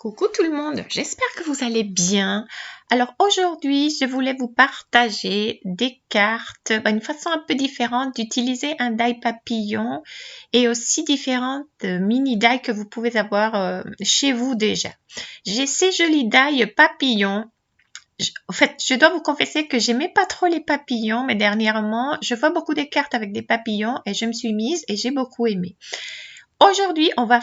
Coucou tout le monde, j'espère que vous allez bien. Alors aujourd'hui, je voulais vous partager des cartes, une façon un peu différente d'utiliser un die papillon et aussi différentes mini die que vous pouvez avoir chez vous déjà. J'ai ces jolis die papillons. En fait, je dois vous confesser que j'aimais pas trop les papillons, mais dernièrement, je vois beaucoup de cartes avec des papillons et je me suis mise et j'ai beaucoup aimé. Aujourd'hui, on va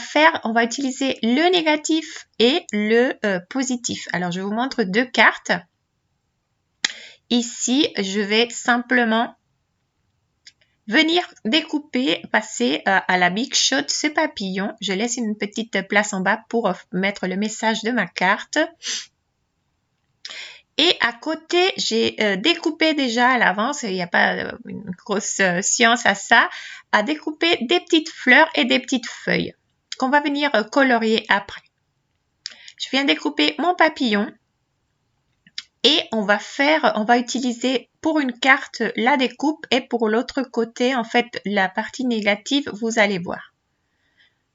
utiliser le négatif et le positif. Alors, je vous montre deux cartes. Ici, je vais simplement venir découper, passer à la Big Shot ce papillon. Je laisse une petite place en bas pour mettre le message de ma carte. Et à côté, j'ai découpé déjà à l'avance, il n'y a pas une grosse science à ça, à découper des petites fleurs et des petites feuilles qu'on va venir colorier après. Je viens découper mon papillon et on va utiliser pour une carte la découpe et pour l'autre côté, en fait, la partie négative, vous allez voir.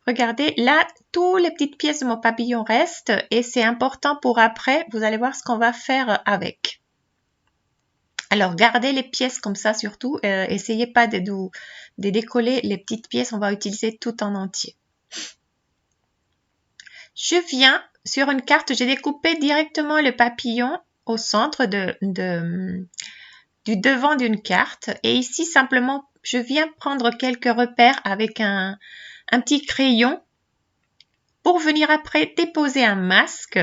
Regardez, là, toutes les petites pièces de mon papillon restent et c'est important pour après, vous allez voir ce qu'on va faire avec. Alors, gardez les pièces comme ça surtout, essayez pas de décoller les petites pièces, on va utiliser tout en entier. Je viens sur une carte, j'ai découpé directement le papillon au centre du devant d'une carte. Et ici, simplement, je viens prendre quelques repères avec un petit crayon pour venir après déposer un masque.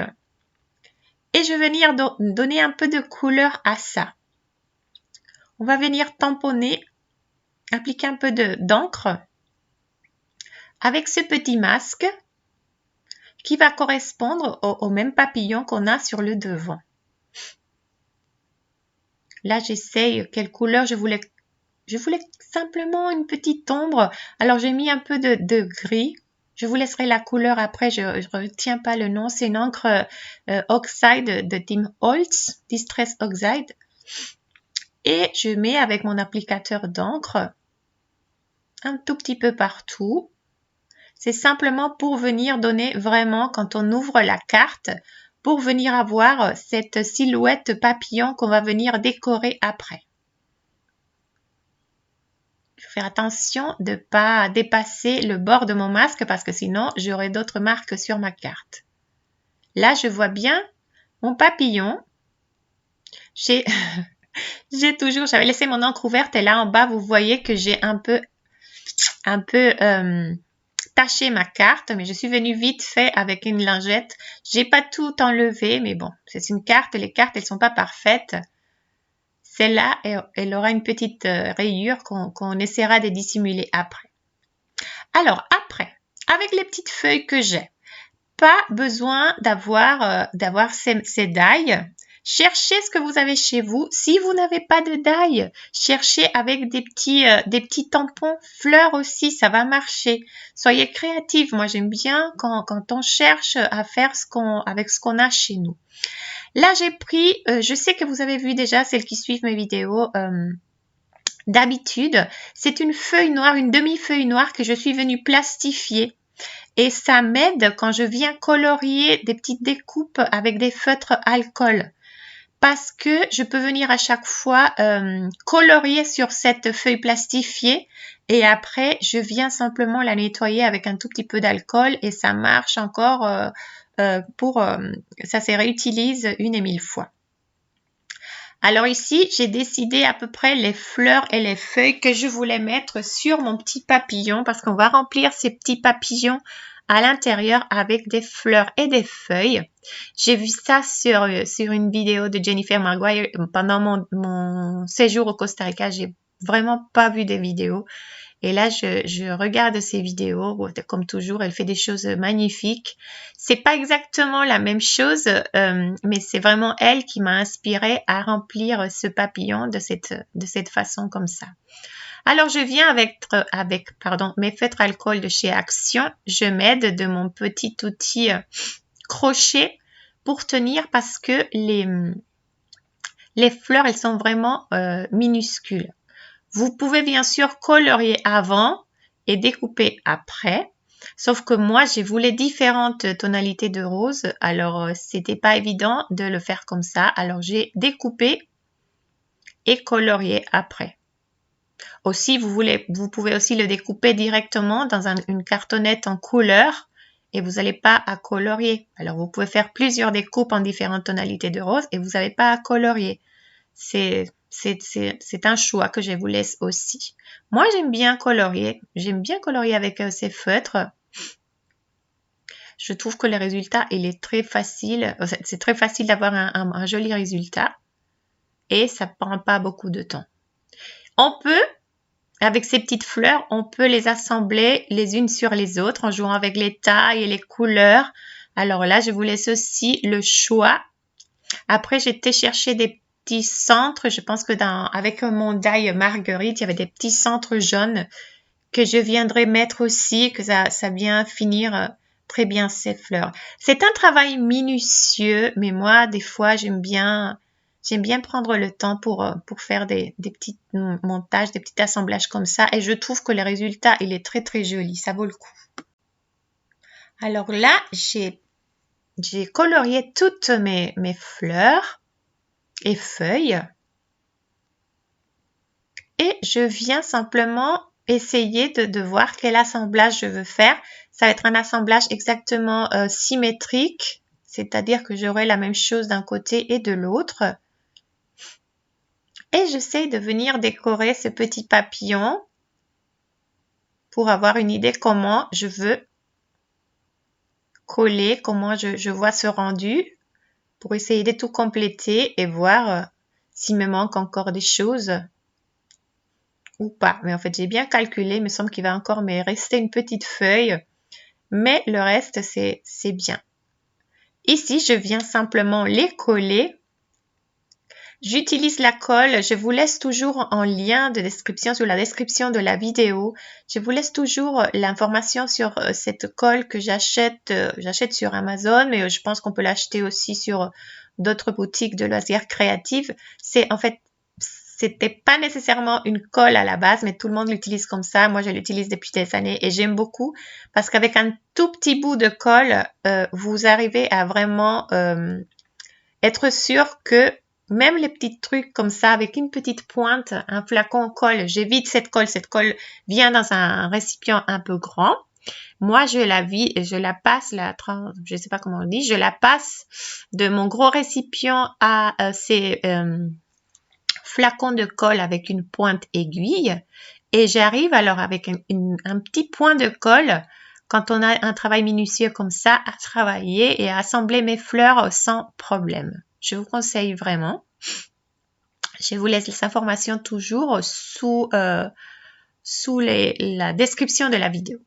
Et je vais venir donner un peu de couleur à ça. On va venir tamponner, appliquer un peu d'encre avec ce petit masque qui va correspondre au même papillon qu'on a sur le devant. Là, j'essaye quelle couleur je voulais simplement une petite ombre. Alors, j'ai mis un peu de gris. Je vous laisserai la couleur après. Je ne retiens pas le nom. C'est une encre Oxide de Tim Holtz, Distress Oxide. Et je mets avec mon applicateur d'encre un tout petit peu partout. C'est simplement pour venir donner vraiment, quand on ouvre la carte, pour venir avoir cette silhouette papillon qu'on va venir décorer après. Il faut faire attention de ne pas dépasser le bord de mon masque parce que sinon, j'aurai d'autres marques sur ma carte. Là, je vois bien mon papillon. J'avais laissé mon encre ouverte et là en bas, vous voyez que j'ai un peu taché ma carte, mais je suis venue vite fait avec une lingette. J'ai pas tout enlevé, mais bon, c'est une carte. Les cartes, elles sont pas parfaites. Celle-là, elle aura une petite rayure qu'on essaiera de dissimuler après. Alors, après, avec les petites feuilles que j'ai, pas besoin d'avoir ces dailles. Cherchez ce que vous avez chez vous. Si vous n'avez pas de dailles, cherchez avec des petits tampons fleurs aussi, ça va marcher. Soyez créatifs. Moi, j'aime bien quand on cherche à faire avec ce qu'on a chez nous. Là, j'ai pris, je sais que vous avez vu déjà, celles qui suivent mes vidéos d'habitude, c'est une feuille noire, une demi-feuille noire que je suis venue plastifier. Et ça m'aide quand je viens colorier des petites découpes avec des feutres alcool. Parce que je peux venir à chaque fois colorier sur cette feuille plastifiée et après je viens simplement la nettoyer avec un tout petit peu d'alcool et ça marche encore ça se réutilise 1000 fois. Alors ici, j'ai décidé à peu près les fleurs et les feuilles que je voulais mettre sur mon petit papillon parce qu'on va remplir ces petits papillons à l'intérieur avec des fleurs et des feuilles. J'ai vu ça sur une vidéo de Jennifer Maguire pendant mon séjour au Costa Rica. J'ai vraiment pas vu des vidéos. Et là, je regarde ces vidéos. Comme toujours, elle fait des choses magnifiques. C'est pas exactement la même chose, mais c'est vraiment elle qui m'a inspirée à remplir ce papillon de cette façon comme ça. Alors, je viens avec mes feutres alcool de chez Action. Je m'aide de mon petit outil crochet pour tenir parce que les fleurs, elles sont vraiment minuscules. Vous pouvez bien sûr colorier avant et découper après. Sauf que moi, j'ai voulu différentes tonalités de rose. Alors, c'était pas évident de le faire comme ça. Alors, j'ai découpé et colorié après. Aussi, vous pouvez aussi le découper directement dans une cartonnette en couleur et vous n'allez pas à colorier. Alors, vous pouvez faire plusieurs découpes en différentes tonalités de rose et vous n'avez pas à colorier. C'est un choix que je vous laisse aussi. Moi, j'aime bien colorier. J'aime bien colorier avec ces feutres. Je trouve que le résultat, il est très facile. C'est très facile d'avoir un joli résultat et ça ne prend pas beaucoup de temps. On peut, avec ces petites fleurs, on peut les assembler les unes sur les autres en jouant avec les tailles et les couleurs. Alors là, je vous laisse aussi le choix. Après, j'ai été chercher des petits centres. Je pense que avec mon die Marguerite, il y avait des petits centres jaunes que je viendrai mettre aussi, que ça vient finir très bien ces fleurs. C'est un travail minutieux, mais moi, des fois, j'aime bien prendre le temps pour faire des petits montages, des petits assemblages comme ça. Et je trouve que le résultat, il est très, très joli. Ça vaut le coup. Alors là, j'ai colorié toutes mes fleurs et feuilles. Et je viens simplement essayer de voir quel assemblage je veux faire. Ça va être un assemblage exactement symétrique, c'est-à-dire que j'aurai la même chose d'un côté et de l'autre. Et j'essaie de venir décorer ce petit papillon pour avoir une idée comment je veux coller, comment je vois ce rendu, pour essayer de tout compléter et voir s'il me manque encore des choses ou pas. Mais en fait, j'ai bien calculé, il me semble qu'il va encore me rester une petite feuille, mais le reste, c'est bien. Ici, je viens simplement les coller. J'utilise la colle, je vous laisse toujours en lien de description sur la description de la vidéo. Je vous laisse toujours l'information sur cette colle que j'achète sur Amazon, mais je pense qu'on peut l'acheter aussi sur d'autres boutiques de loisirs créatifs. En fait, c'était pas nécessairement une colle à la base, mais tout le monde l'utilise comme ça. Moi, je l'utilise depuis des années et j'aime beaucoup parce qu'avec un tout petit bout de colle, vous arrivez à vraiment être sûr que même les petits trucs comme ça, avec une petite pointe, un flacon colle, j'évite cette colle. Cette colle vient dans un récipient un peu grand. Moi, je la passe, je sais pas comment on dit, je la passe de mon gros récipient à ces flacons de colle avec une pointe aiguille. Et j'arrive alors avec un petit point de colle, quand on a un travail minutieux comme ça, à travailler et à assembler mes fleurs sans problème. Je vous conseille vraiment. Je vous laisse les informations toujours sous la description de la vidéo.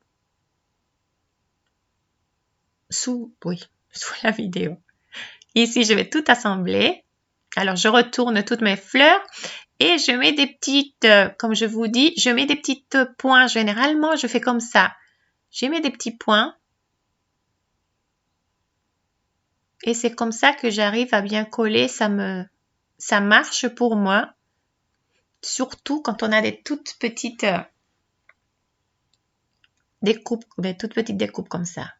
Sous la vidéo. Ici, je vais tout assembler. Alors, je retourne toutes mes fleurs et je mets des petites, comme je vous dis, je mets des petites points. Généralement, je fais comme ça. Je mets des petits points. Et c'est comme ça que j'arrive à bien coller. Ça marche pour moi. Surtout quand on a des toutes petites découpes comme ça.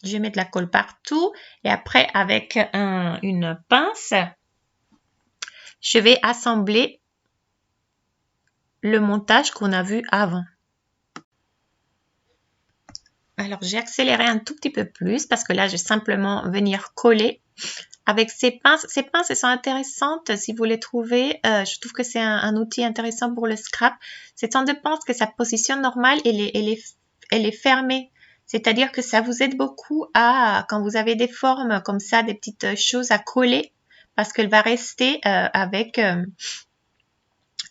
Je mets de la colle partout. Et après, avec une pince, je vais assembler le montage qu'on a vu avant. Alors, j'ai accéléré un tout petit peu plus parce que là, je vais simplement venir coller avec ces pinces. Ces pinces, elles sont intéressantes si vous les trouvez. Je trouve que c'est un outil intéressant pour le scrap. C'est un de pinces que sa position normale, elle est fermée. C'est-à-dire que ça vous aide beaucoup quand vous avez des formes comme ça, des petites choses à coller parce qu'elle va rester avec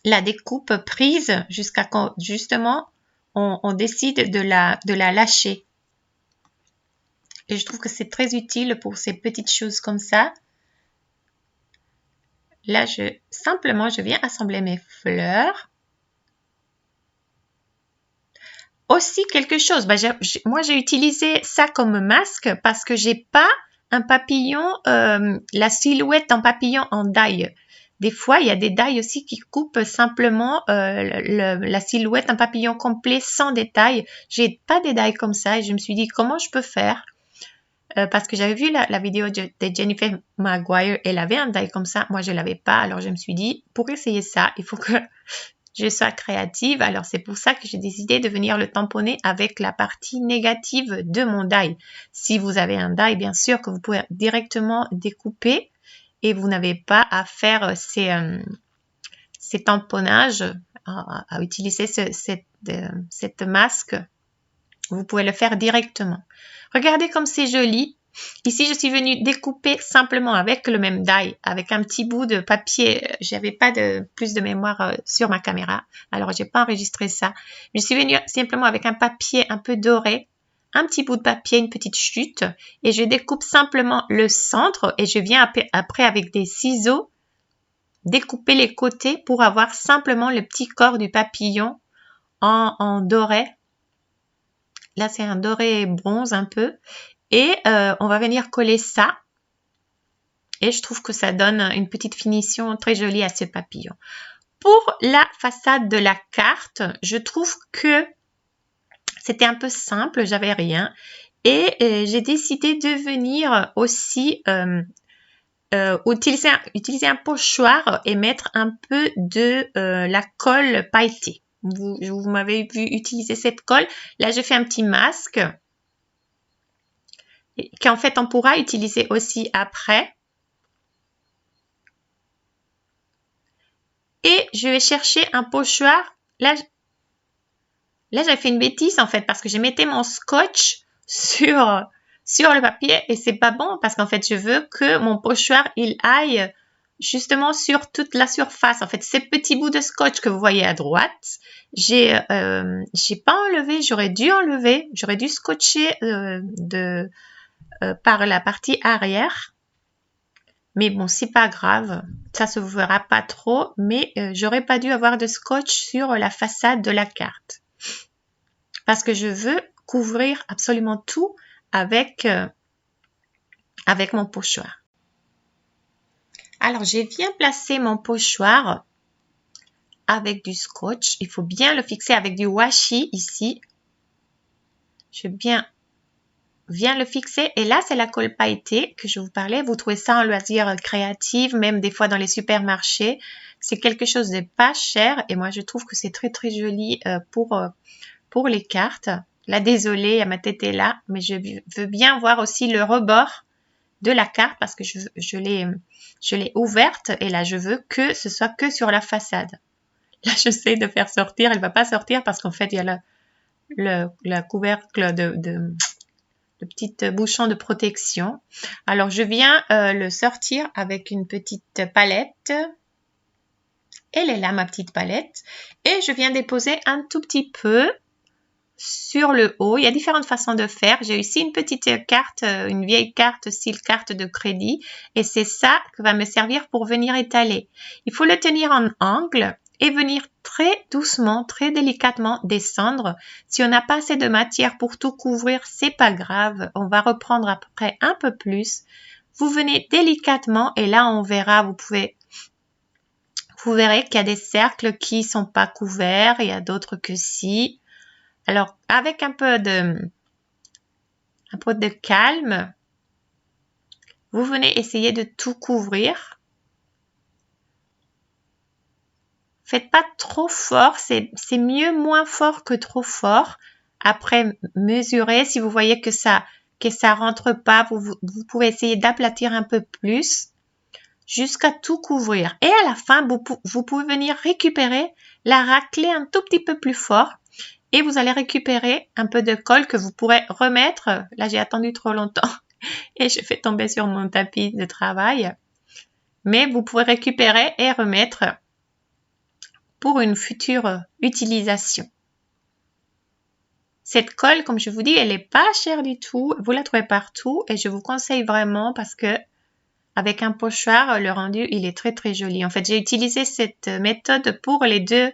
la découpe prise jusqu'à quand justement on décide de la lâcher. Et je trouve que c'est très utile pour ces petites choses comme ça. Là, simplement, je viens assembler mes fleurs. Aussi, quelque chose, moi, j'ai utilisé ça comme masque parce que j'ai pas un papillon, la silhouette d'un papillon en die. Des fois, il y a des die aussi qui coupent simplement la silhouette, un papillon complet sans détail. J'ai pas des die comme ça et je me suis dit comment je peux faire parce que j'avais vu la vidéo de Jennifer Maguire, elle avait un die comme ça. Moi, je l'avais pas. Alors, je me suis dit pour essayer ça, il faut que je sois créative. Alors, c'est pour ça que j'ai décidé de venir le tamponner avec la partie négative de mon die. Si vous avez un die, bien sûr que vous pouvez directement découper et vous n'avez pas à faire ces tamponnages, à utiliser cette masque. Vous pouvez le faire directement. Regardez comme c'est joli. Ici, je suis venue découper simplement avec le même die, avec un petit bout de papier. J'avais pas plus de mémoire sur ma caméra, alors j'ai pas enregistré ça. Je suis venue simplement avec un papier un peu doré, un petit bout de papier, une petite chute, et je découpe simplement le centre et je viens après avec des ciseaux découper les côtés pour avoir simplement le petit corps du papillon en doré. Là, c'est un doré bronze un peu. Et on va venir coller ça. Et je trouve que ça donne une petite finition très jolie à ce papillon. Pour la façade de la carte, je trouve que c'était un peu simple, j'avais rien. Et j'ai décidé de venir aussi utiliser un pochoir et mettre un peu de la colle pailletée. Vous m'avez vu utiliser cette colle. Là, je fais un petit masque qu'en fait, on pourra utiliser aussi après. Et je vais chercher un pochoir. Là j'ai fait une bêtise en fait parce que je mettais mon scotch sur le papier et c'est pas bon parce qu'en fait, je veux que mon pochoir, il aille justement sur toute la surface. En fait, ces petits bouts de scotch que vous voyez à droite, j'ai pas enlevé, j'aurais dû enlever, j'aurais dû scotcher par la partie arrière. Mais bon, c'est pas grave, ça se verra pas trop, mais j'aurais pas dû avoir de scotch sur la façade de la carte. Parce que je veux couvrir absolument tout avec mon pochoir. Alors, j'ai bien placé mon pochoir avec du scotch. Il faut bien le fixer avec du washi ici. Je viens le fixer. Et là, c'est la colle pailletée que je vous parlais. Vous trouvez ça en loisir créatif, même des fois dans les supermarchés. C'est quelque chose de pas cher. Et moi, je trouve que c'est très, très joli pour les cartes. Là, désolée, ma tête est là. Mais je veux bien voir aussi le rebord de la carte parce que je l'ai ouverte. Et là, je veux que ce soit que sur la façade. Là, j'essaie de faire sortir. Elle va pas sortir parce qu'en fait, il y a le couvercle de petit bouchon de protection. Alors, je viens le sortir avec une petite palette. Elle est là, ma petite palette. Et je viens déposer un tout petit peu sur le haut. Il y a différentes façons de faire. J'ai ici une petite carte, une vieille carte style carte de crédit. Et c'est ça qui va me servir pour venir étaler. Il faut le tenir en angle et venir très doucement, très délicatement descendre. Si on n'a pas assez de matière pour tout couvrir, c'est pas grave. On va reprendre après un peu plus. Vous venez délicatement et là, on verra, vous verrez qu'il y a des cercles qui sont pas couverts. Il y a d'autres que si. Alors, avec un peu de calme, vous venez essayer de tout couvrir. Faites pas trop fort, c'est mieux moins fort que trop fort. Après, mesurez. Si vous voyez que ça rentre pas, vous pouvez essayer d'aplatir un peu plus jusqu'à tout couvrir. Et à la fin, vous pouvez venir récupérer, la racler un tout petit peu plus fort. Et vous allez récupérer un peu de colle que vous pourrez remettre. Là, j'ai attendu trop longtemps et je fais tomber sur mon tapis de travail. Mais vous pourrez récupérer et remettre pour une future utilisation. Cette colle, comme je vous dis, elle n'est pas chère du tout. Vous la trouvez partout et je vous conseille vraiment parce que avec un pochoir, le rendu, il est très très joli. En fait, j'ai utilisé cette méthode pour les deux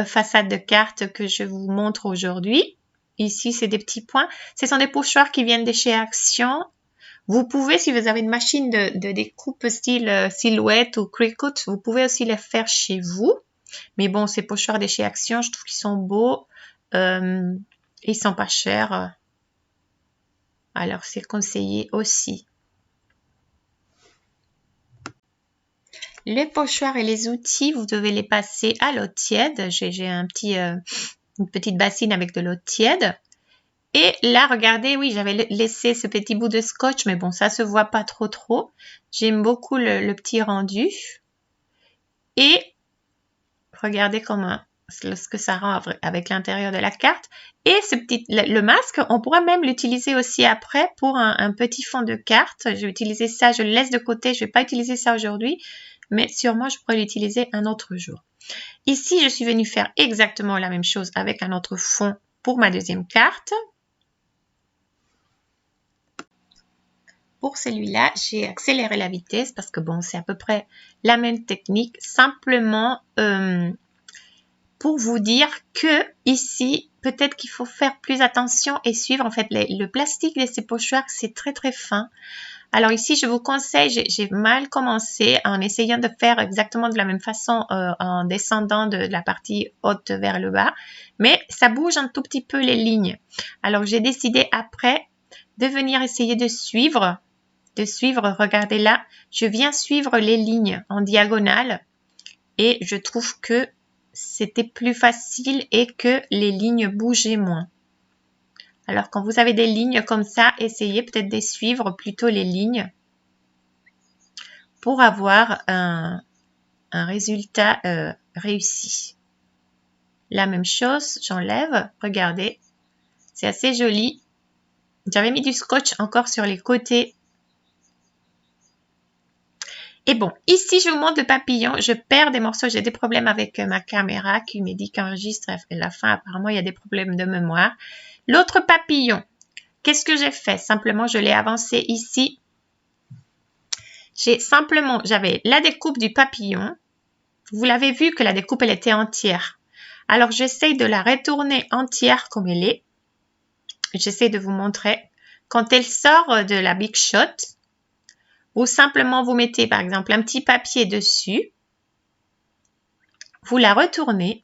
façades de cartes que je vous montre aujourd'hui. Ici, c'est des petits points. Ce sont des pochoirs qui viennent de chez Action. Vous pouvez, si vous avez une machine de découpe style Silhouette ou Cricut, vous pouvez aussi les faire chez vous. Mais bon, ces pochoirs de chez Action, je trouve qu'ils sont beaux. Ils sont pas chers. Alors, c'est conseillé aussi. Les pochoirs et les outils, vous devez les passer à l'eau tiède. J'ai une petite bassine avec de l'eau tiède. Et là, regardez, oui, j'avais laissé ce petit bout de scotch, mais bon, ça se voit pas trop. J'aime beaucoup le petit rendu. Et regardez ce que ça rend avec l'intérieur de la carte. Et le masque, on pourra même l'utiliser aussi après pour un petit fond de carte. Je vais utiliser ça, je le laisse de côté. Je vais pas utiliser ça aujourd'hui, mais sûrement je pourrais l'utiliser un autre jour. Ici, je suis venue faire exactement la même chose avec un autre fond pour ma deuxième carte. Pour celui-là, j'ai accéléré la vitesse parce que bon, c'est à peu près la même technique. Simplement pour vous dire que ici, peut-être qu'il faut faire plus attention et suivre. En fait, le plastique de ces pochoirs, c'est très fin. Alors ici, je vous conseille, j'ai mal commencé en essayant de faire exactement de la même façon en descendant de la partie haute vers le bas. Mais ça bouge un tout petit peu les lignes. Alors j'ai décidé après de venir essayer de suivre. Regardez là, je viens suivre les lignes en diagonale et je trouve que c'était plus facile et que les lignes bougeaient moins. Alors quand vous avez des lignes comme ça, essayez peut-être de suivre plutôt les lignes pour avoir un résultat réussi. La même chose, j'enlève, regardez, c'est assez joli. J'avais mis du scotch encore sur les côtés. Et bon, ici, je vous montre le papillon. Je perds des morceaux. J'ai des problèmes avec ma caméra qui me dit qu'enregistre à la fin. Apparemment, il y a des problèmes de mémoire. L'autre papillon, qu'est-ce que j'ai fait? Simplement, je l'ai avancé ici. J'avais la découpe du papillon. Vous l'avez vu que la découpe, elle était entière. Alors, j'essaye de la retourner entière comme elle est. J'essaie de vous montrer. Quand elle sort de la Big Shot, ou simplement vous mettez par exemple un petit papier dessus, vous la retournez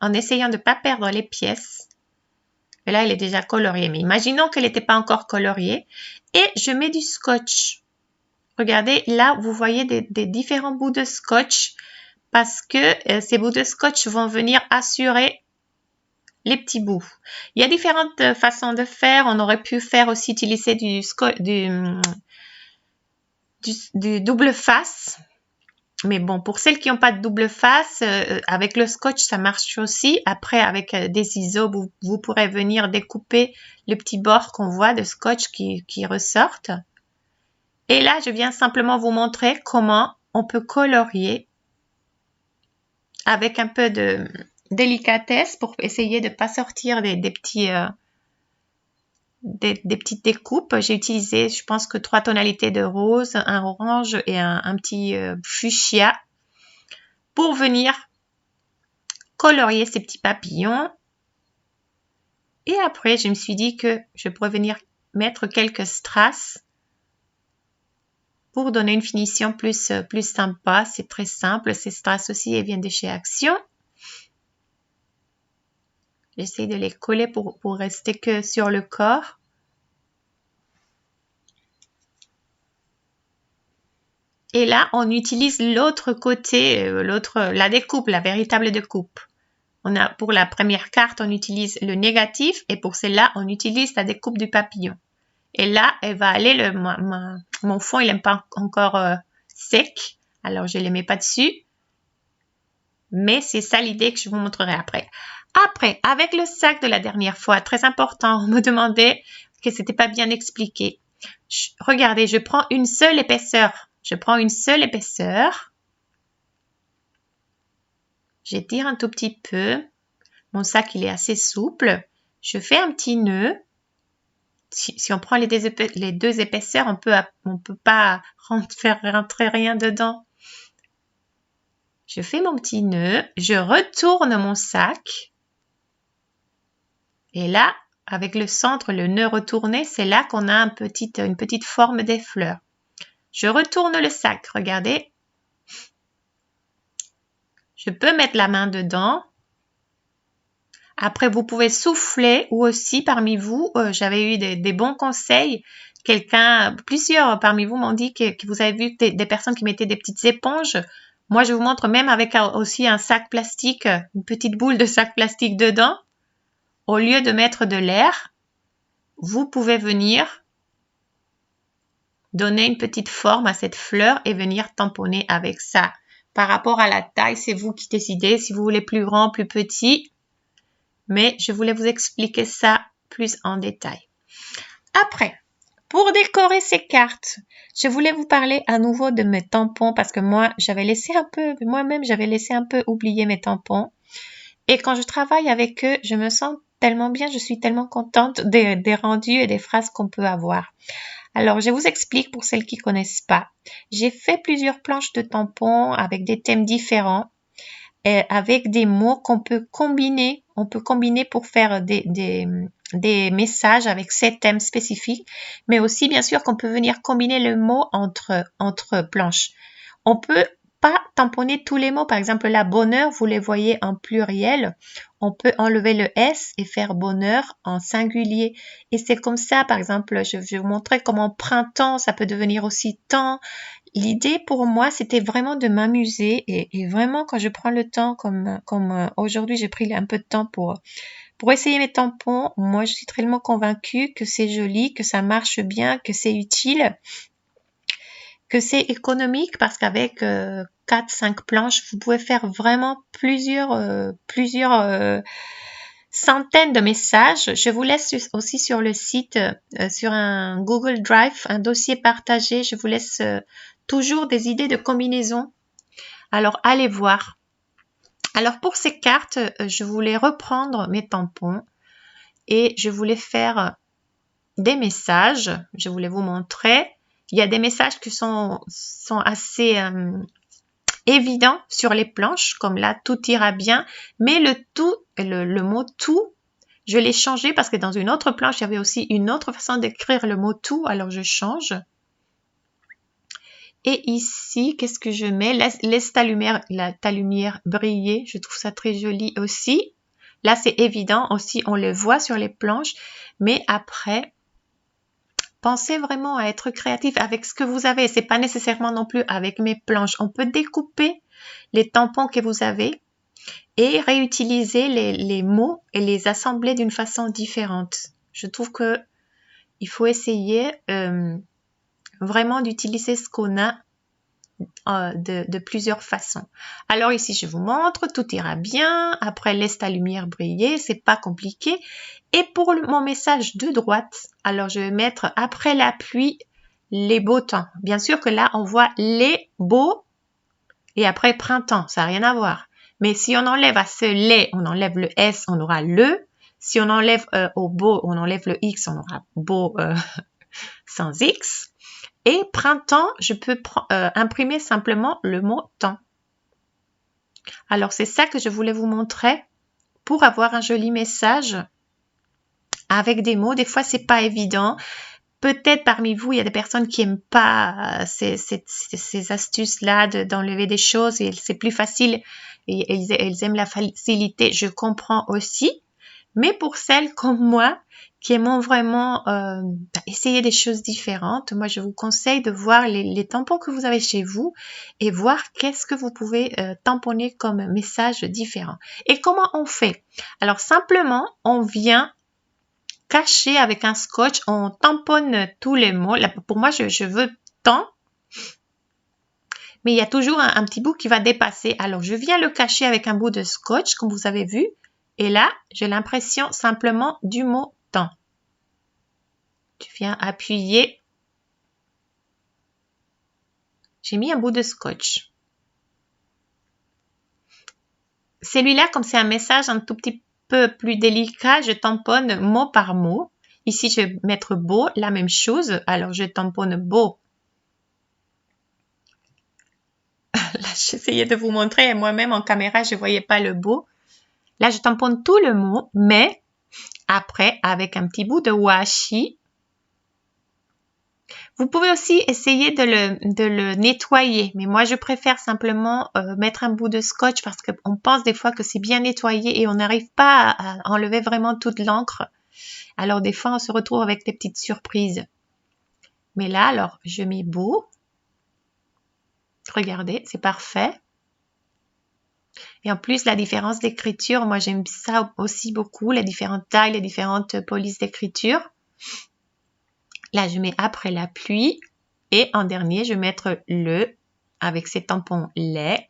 en essayant de ne pas perdre les pièces. Et là, elle est déjà coloriée, mais imaginons qu'elle n'était pas encore coloriée. Et je mets du scotch. Regardez, là, vous voyez des différents bouts de scotch parce que ces bouts de scotch vont venir assurer les petits bouts. Il y a différentes façons de faire. On aurait pu faire aussi utiliser du double face. Mais bon, pour celles qui n'ont pas de double face, avec le scotch, ça marche aussi. Après, avec des ciseaux, vous pourrez venir découper le petit bord qu'on voit de scotch qui ressortent. Et là, je viens simplement vous montrer comment on peut colorier avec un peu de délicatesse pour essayer de ne pas sortir des petites découpes. J'ai utilisé, je pense que 3 tonalités de rose, un orange et un petit fuchsia pour venir colorier ces petits papillons. Et après, je me suis dit que je pourrais venir mettre quelques strass pour donner une finition plus sympa. C'est très simple. Ces strass aussi, elles viennent de chez Action. J'essaie de les coller pour rester que sur le corps. Et là, on utilise l'autre côté, la découpe, la véritable découpe. Pour la première carte, on utilise le négatif et pour celle-là, on utilise la découpe du papillon. Et là, elle va aller, mon fond, il n'est pas encore sec, alors je ne les mets pas dessus. Mais c'est ça l'idée que je vous montrerai après. Après, avec le sac de la dernière fois, très important, on me demandait que c'était pas bien expliqué. Regardez, je prends une seule épaisseur. J'étire un tout petit peu. Mon sac, il est assez souple. Je fais un petit nœud. Si on prend les deux épaisseurs, on peut pas faire rentrer rien dedans. Je fais mon petit nœud. Je retourne mon sac. Et là, avec le centre, le nœud retourné, c'est là qu'on a une petite forme des fleurs. Je retourne le sac, regardez. Je peux mettre la main dedans. Après, vous pouvez souffler ou aussi parmi vous, j'avais eu des bons conseils. Plusieurs parmi vous m'ont dit que vous avez vu des personnes qui mettaient des petites éponges. Moi, je vous montre même avec aussi un sac plastique, une petite boule de sac plastique dedans. Au lieu de mettre de l'air, vous pouvez venir donner une petite forme à cette fleur et venir tamponner avec ça. Par rapport à la taille, c'est vous qui décidez si vous voulez plus grand, plus petit. Mais je voulais vous expliquer ça plus en détail. Après, pour décorer ces cartes, je voulais vous parler à nouveau de mes tampons parce que moi-même, j'avais laissé un peu oublier mes tampons. Et quand je travaille avec eux, je me sens tellement bien, je suis tellement contente des rendus et des phrases qu'on peut avoir. Alors, je vous explique pour celles qui ne connaissent pas. J'ai fait plusieurs planches de tampons avec des thèmes différents. Avec des mots qu'on peut combiner. On peut combiner pour faire des messages avec ces thèmes spécifiques, mais aussi bien sûr qu'on peut venir combiner le mot entre planches. On peut pas tamponner tous les mots. Par exemple, là, bonheur, vous les voyez en pluriel. On peut enlever le S et faire bonheur en singulier. Et c'est comme ça, par exemple, je vais vous montrer comment printemps, ça peut devenir aussi temps. L'idée pour moi, c'était vraiment de m'amuser et vraiment quand je prends le temps, comme aujourd'hui, j'ai pris un peu de temps pour essayer mes tampons. Moi, je suis tellement convaincue que c'est joli, que ça marche bien, que c'est utile, que c'est économique parce qu'avec 4-5 planches, vous pouvez faire vraiment plusieurs centaines de messages. Je vous laisse aussi sur le site, sur un Google Drive, un dossier partagé. Je vous laisse toujours des idées de combinaison. Alors, allez voir. Alors, pour ces cartes, je voulais reprendre mes tampons et je voulais faire des messages. Je voulais vous montrer. Il y a des messages qui sont assez évidents sur les planches, comme là, tout ira bien. Mais le mot tout, je l'ai changé parce que dans une autre planche, il y avait aussi une autre façon d'écrire le mot tout. Alors, je change. Et ici, qu'est-ce que je mets? Laisse ta lumière briller. Je trouve ça très joli aussi. Là, c'est évident aussi, on le voit sur les planches. Mais après, pensez vraiment à être créatif avec ce que vous avez. C'est pas nécessairement non plus avec mes planches. On peut découper les tampons que vous avez et réutiliser les mots et les assembler d'une façon différente. Je trouve que il faut essayer vraiment d'utiliser ce qu'on a de plusieurs façons. Alors ici, je vous montre, tout ira bien. Après, laisse ta lumière briller, c'est pas compliqué. Et pour mon message de droite, alors je vais mettre après la pluie, les beaux temps. Bien sûr que là, on voit les beaux et après printemps, ça n'a rien à voir. Mais si on enlève à ce les, on enlève le S, on aura le. Si on enlève au beau, on enlève le X, on aura beau sans X. Et printemps, je peux imprimer simplement le mot temps. Alors, c'est ça que je voulais vous montrer pour avoir un joli message avec des mots. Des fois, c'est pas évident. Peut-être parmi vous, il y a des personnes qui aiment pas ces astuces-là d'enlever des choses et c'est plus facile et elles aiment la facilité. Je comprends aussi. Mais pour celles comme moi, qui aiment vraiment essayer des choses différentes, moi je vous conseille de voir les tampons que vous avez chez vous et voir qu'est-ce que vous pouvez tamponner comme message différent. Et comment on fait? Alors simplement, on vient cacher avec un scotch, on tamponne tous les mots. Là, pour moi, je veux temps, mais il y a toujours un petit bout qui va dépasser. Alors je viens le cacher avec un bout de scotch, comme vous avez vu. Et là, j'ai l'impression simplement du mot temps. Tu viens appuyer. J'ai mis un bout de scotch. Celui-là, comme c'est un message un tout petit peu plus délicat, je tamponne mot par mot. Ici, je vais mettre beau, la même chose. Alors, je tamponne beau. Là, j'essayais de vous montrer. Moi-même, en caméra, je ne voyais pas le beau. Là, je tamponne tout le mot, mais Après, avec un petit bout de washi, vous pouvez aussi essayer de le nettoyer. Mais moi, je préfère simplement mettre un bout de scotch parce qu'on pense des fois que c'est bien nettoyé et on n'arrive pas à enlever vraiment toute l'encre. Alors, des fois, on se retrouve avec des petites surprises. Mais là, alors, je mets beau. Regardez, c'est parfait. Et en plus, la différence d'écriture, moi j'aime ça aussi beaucoup, les différentes tailles, les différentes polices d'écriture. Là, je mets après la pluie. Et en dernier, je vais mettre le avec ces tampons lait.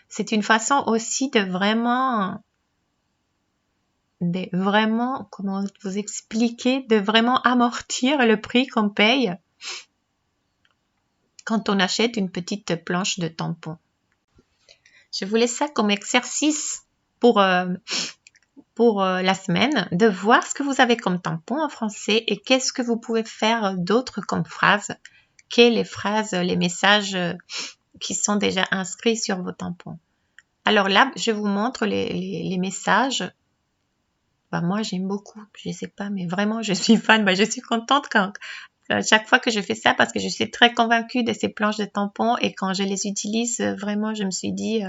C'est une façon aussi de vraiment, comment vous expliquer, de vraiment amortir le prix qu'on paye quand on achète une petite planche de tampons. Je vous laisse ça comme exercice pour la semaine, de voir ce que vous avez comme tampon en français et qu'est-ce que vous pouvez faire d'autre comme phrases, quelles les phrases, les messages qui sont déjà inscrits sur vos tampons. Alors là, je vous montre les messages. Bah, moi, j'aime beaucoup, je sais pas, mais vraiment, je suis fan. Bah, je suis contente quand chaque fois que je fais ça parce que je suis très convaincue de ces planches de tampons et quand je les utilise, vraiment, je me suis dit,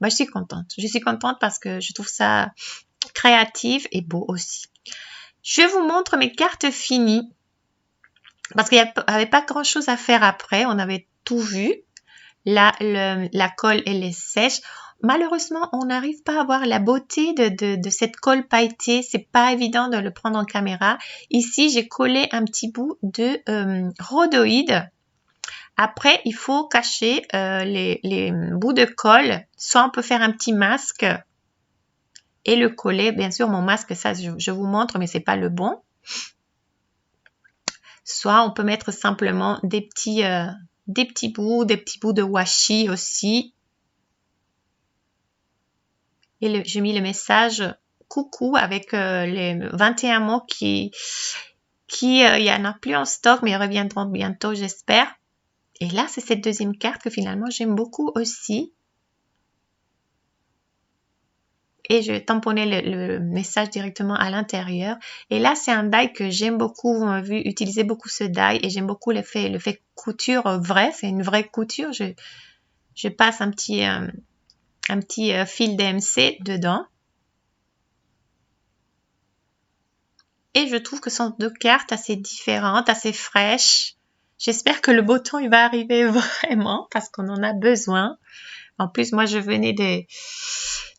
bah, je suis contente. Je suis contente parce que je trouve ça créative et beau aussi. Je vous montre mes cartes finies parce qu'il n'y avait pas grand chose à faire après. On avait tout vu. Là, la colle, elle est sèche. Malheureusement, on n'arrive pas à voir la beauté de cette colle pailletée. C'est pas évident de le prendre en caméra. Ici, j'ai collé un petit bout de rhodoïde. Après, il faut cacher les bouts de colle. Soit on peut faire un petit masque et le coller. Bien sûr, mon masque, ça, je vous montre, mais c'est pas le bon. Soit on peut mettre simplement des petits bouts de washi aussi. Et j'ai mis le message coucou avec les 21 mots qui il y en a plus en stock, mais ils reviendront bientôt, j'espère. Et là, c'est cette deuxième carte que finalement j'aime beaucoup aussi. Et je tamponnais le message directement à l'intérieur. Et là, c'est un die que j'aime beaucoup. Vous m'avez vu utiliser beaucoup ce die et j'aime beaucoup le fait couture vrai. C'est une vraie couture. Je passe un petit fil DMC dedans. Et je trouve que ce sont deux cartes assez différentes, assez fraîches. J'espère que le beau temps, il va arriver vraiment parce qu'on en a besoin. En plus, moi, je venais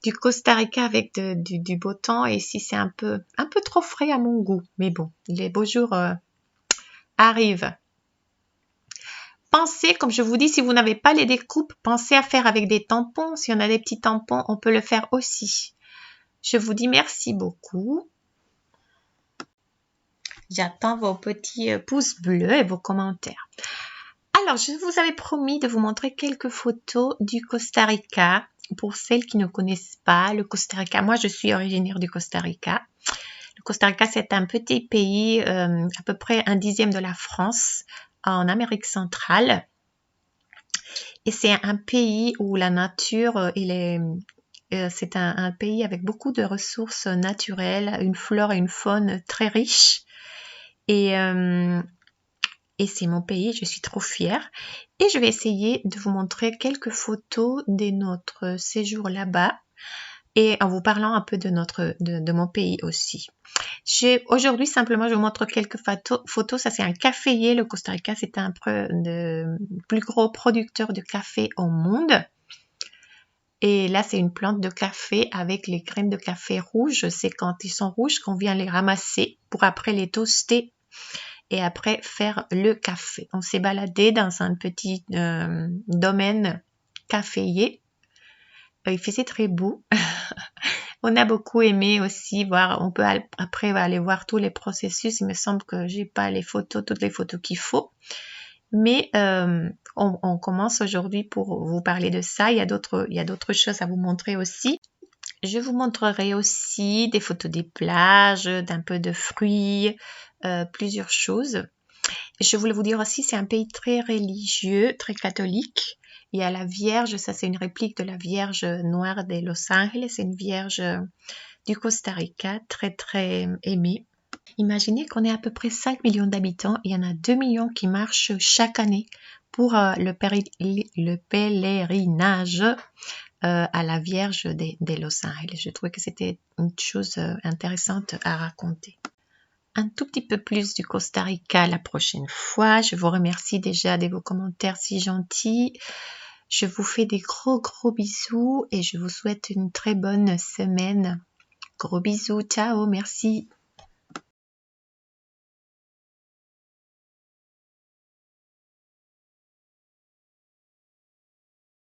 du Costa Rica avec du beau temps et ici, c'est un peu trop frais à mon goût. Mais bon, les beaux jours arrivent. Pensez, comme je vous dis, si vous n'avez pas les découpes, pensez à faire avec des tampons. Si on a des petits tampons, on peut le faire aussi. Je vous dis merci beaucoup. J'attends vos petits pouces bleus et vos commentaires. Alors, je vous avais promis de vous montrer quelques photos du Costa Rica. Pour celles qui ne connaissent pas le Costa Rica, moi je suis originaire du Costa Rica. Le Costa Rica, c'est un petit pays, à peu près 1/10 de la France, en Amérique centrale. Et c'est un pays où la nature, c'est un pays avec beaucoup de ressources naturelles, une flore et une faune très riches. Et c'est mon pays, je suis trop fière. Et je vais essayer de vous montrer quelques photos de notre séjour là-bas et en vous parlant un peu de mon pays aussi. Aujourd'hui, simplement, je vous montre quelques photos. Ça, c'est un caféier. Le Costa Rica, c'est un plus gros producteur de café au monde. Et là, c'est une plante de café avec les graines de café rouges. C'est quand ils sont rouges qu'on vient les ramasser pour après les toaster et après faire le café. On s'est baladé dans un petit domaine caféier. Il faisait très beau. On a beaucoup aimé aussi voir, on peut après aller voir tous les processus. Il me semble que j'ai pas toutes les photos qu'il faut. Mais on commence aujourd'hui pour vous parler de ça. Il y a d'autres choses à vous montrer aussi. Je vous montrerai aussi des photos des plages, d'un peu de fruits, plusieurs choses. Je voulais vous dire aussi, c'est un pays très religieux, très catholique. Il y a la Vierge, ça c'est une réplique de la Vierge noire de Los Angeles. C'est une Vierge du Costa Rica, très très aimé. Imaginez qu'on est à peu près 5 millions d'habitants et il y en a 2 millions qui marchent chaque année pour le pèlerinage à la Vierge des Los Angeles. Je trouvais que c'était une chose intéressante à raconter. Un tout petit peu plus du Costa Rica la prochaine fois. Je vous remercie déjà de vos commentaires si gentils. Je vous fais des gros bisous et je vous souhaite une très bonne semaine. Gros bisous, ciao, merci.